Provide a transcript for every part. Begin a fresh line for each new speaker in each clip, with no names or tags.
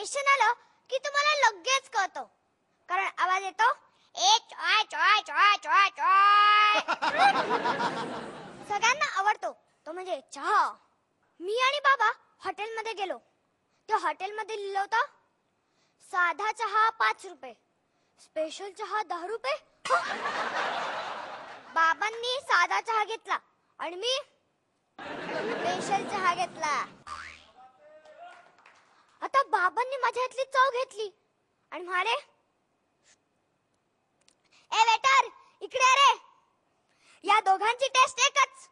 Station आलं की तुम्हाला लगेच कळतं, कारण आवाज येतो ए चॉय चॉय चॉय चॉय चॉय. सगळ्यांना आवडतो तो म्हणजे चहा. मी आणि बाबा हॉटेलमध्ये गेलो. त्या हॉटेलमध्ये लिहिलं होतं साधा चहा 5 रुपये, स्पेशल चहा 10 रुपये. बाबांनी साधा चहा घेतला आणि मी स्पेशल चहा घेतला. आता बाबांनी माझ्या हातली चव घेतली आणि म्हणाले, ए वेटर इकडे रे, या दोघांची टेस्ट एकच,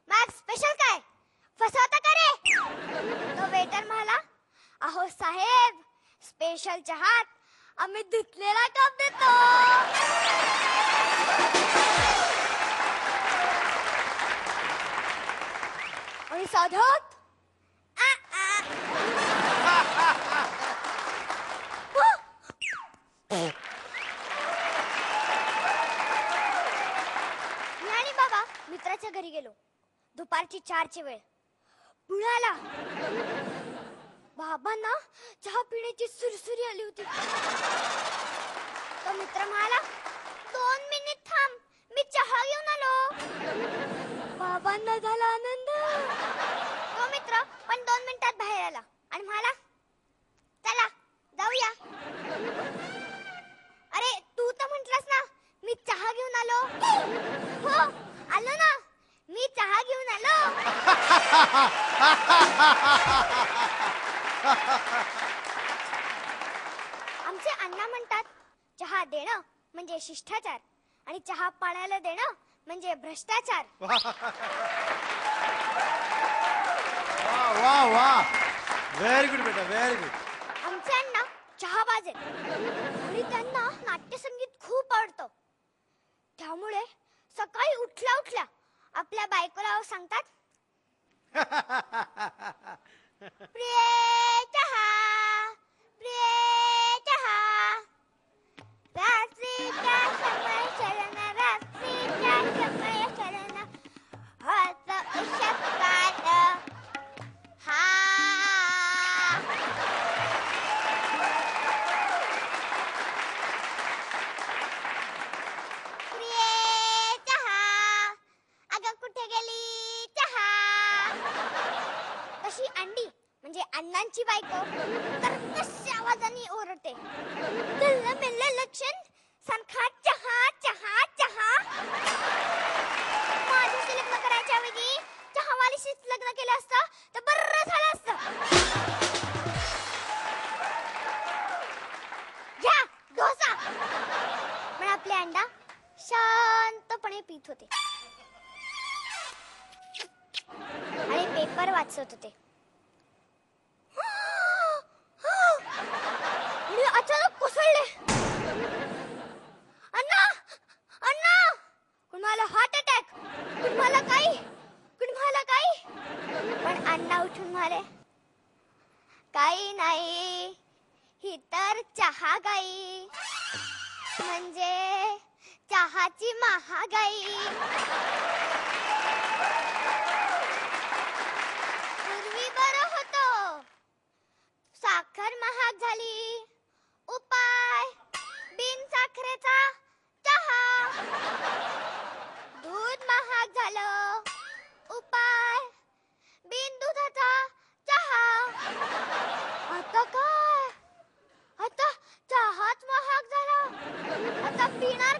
मग स्पेशल काय फसवता का रे? तो वेटर म्हणाला, अहो साहेब, स्पेशल चहात आम्ही धुतलेला कप देतो. आणि साधात मी आणि बाबा मित्राच्या घरी गेलो. दुपारची 4ची वेळ. पुण्याला बाबांना चहा पिण्याची सुरसुरी आली होती. तो मित्र म्हणाला, 2 मिनिट थांब, मी चहा घेऊन आलो. बाबांना झाला आनंद. तो मित्र पण 2 मिनिटात बाहेर आला आणि म्हणाला, चला जाऊया. अरे तू तर म्हटलास ना मी चहा घेऊन आलो. हो आलो ना, मी चहा घेऊन आलो. आमचे अण्णा म्हणतात, चहा देणं म्हणजे शिष्टाचार आणि चहा पाण्याला देणं म्हणजे भ्रष्टाचार.
वाह वाह वाह, व्हेरी गुड बेटा, व्हेरी गुड.
आमचे अण्णा चहाबाज आहेत आणि त्यांना नाट्यसंगीत खूप आवडतं. त्यामुळे सकाळी उठल्या उठल्या आपल्या बायकोला सांगतात, प्रिय चहा, प्रिय चहा, रात्रीच्या समय चरण, रात्रीच्या समय चरण, होत उशकात हा. प्रिय चहा, अगं कुठे गेली चहा. तशी अंडी म्हणजे अण्णांची बायको तर कशा आवाजाने ओरडते, चल मेले लक्षण सारखा चहा चहा चहा. माझ्याशी लग्न करायच्या ऐवजी चहावालीशीच लग्न केलं असतं तर बरं झालं असतं. घ्या डोसा. पण आपले अंडा शांतपणे पित होते आणि पेपर वाचत होते. आणि अचानक कोसळले. अण्णा अण्णा, कुणाला हार्ट अटॅक, कुणाला काही, कुणाला काही. पण अण्णा उठून म्हणाले, काही नाही, ही तर चहागाई म्हणजे चहाची महागाई. पूर्वी बरं होतं, साखर महाग झाली, उपाय बिन साखरेचा चहा. दूध महाग झालं, उपाय बिन दुधाचा चहा. आता काय, आता चहाच महाग झाला, आता पिणार